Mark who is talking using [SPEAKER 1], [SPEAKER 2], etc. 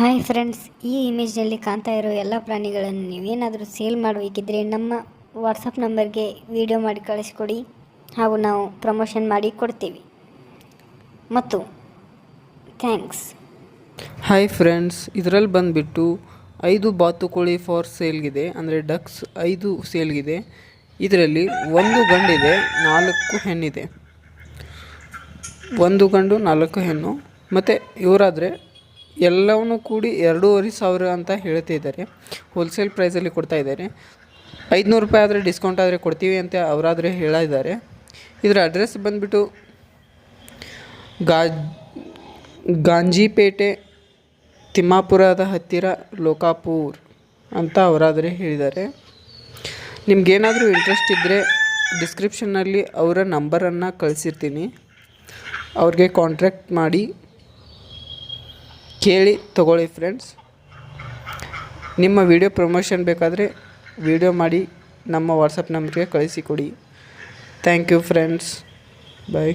[SPEAKER 1] Hi friends, ಈ ಇಮೇಜ್ನಲ್ಲಿ ಕಾಣ್ತಾ ಇರೋ ಎಲ್ಲ ಪ್ರಾಣಿಗಳನ್ನು ನೀವೇನಾದರೂ ಸೇಲ್ ಮಾಡಬೇಕಿದ್ರೆ ನಮ್ಮ ವಾಟ್ಸಪ್ ನಂಬರ್ಗೆ ವಿಡಿಯೋ ಮಾಡಿ ಕಳಿಸ್ಕೊಡಿ ಹಾಗೂ ನಾವು ಪ್ರಮೋಷನ್ ಮಾಡಿ ಕೊಡ್ತೀವಿ ಮತ್ತು ಥ್ಯಾಂಕ್ಸ್.
[SPEAKER 2] ಹಾಯ್ ಫ್ರೆಂಡ್ಸ್, ಇದರಲ್ಲಿ ಬಂದುಬಿಟ್ಟು 5 ಬಾತುಕೋಳಿ ಫಾರ್ ಸೇಲ್ಗಿದೆ, ಅಂದರೆ ಡಕ್ಸ್ 5 ಸೇಲ್ಗಿದೆ. ಇದರಲ್ಲಿ 1 ಗಂಡಿದೆ, 4 ಹೆಣ್ಣಿದೆ. 1 ಗಂಡು 4 ಹೆಣ್ಣು. ಮತ್ತು ಇವರಾದರೆ ಎಲ್ಲವನ್ನೂ ಕೂಡಿ 2,500 ಅಂತ ಹೇಳ್ತಿದ್ದಾರೆ. ಹೋಲ್ಸೇಲ್ ಪ್ರೈಸಲ್ಲಿ ಕೊಡ್ತಾಯಿದ್ದಾರೆ. 500 ರೂಪಾಯಿ ಆದರೆ ಡಿಸ್ಕೌಂಟ್ ಆದರೆ ಕೊಡ್ತೀವಿ ಅಂತ ಅವರಾದರೆ ಹೇಳಿದ್ದಾರೆ. ಇದರ ಅಡ್ರೆಸ್ ಬಂದುಬಿಟ್ಟು ಗಾಂಜಿಪೇಟೆ, ತಿಮ್ಮಾಪುರದ ಹತ್ತಿರ ಲೋಕಾಪುರ್ ಅಂತ ಅವರಾದರೆ ಹೇಳಿದ್ದಾರೆ. ನಿಮಗೇನಾದರೂ ಇಂಟ್ರೆಸ್ಟ್ ಇದ್ದರೆ ಡಿಸ್ಕ್ರಿಪ್ಷನ್ನಲ್ಲಿ ಅವರ ನಂಬರನ್ನು ಕಳಿಸಿರ್ತೀನಿ. ಅವ್ರಿಗೆ ಕಾಂಟ್ಯಾಕ್ಟ್ ಮಾಡಿ ಕೇಳಿ ತೊಗೊಳ್ಳಿ ಫ್ರೆಂಡ್ಸ್. ನಿಮ್ಮ ವಿಡಿಯೋ ಪ್ರಮೋಷನ್ ಬೇಕಾದರೆ ವಿಡಿಯೋ ಮಾಡಿ ನಮ್ಮ ವಾಟ್ಸಪ್ ನಂಬರ್ಗೆ ಕಳಿಸಿಕೊಡಿ. Thank you friends. ಬಾಯ್.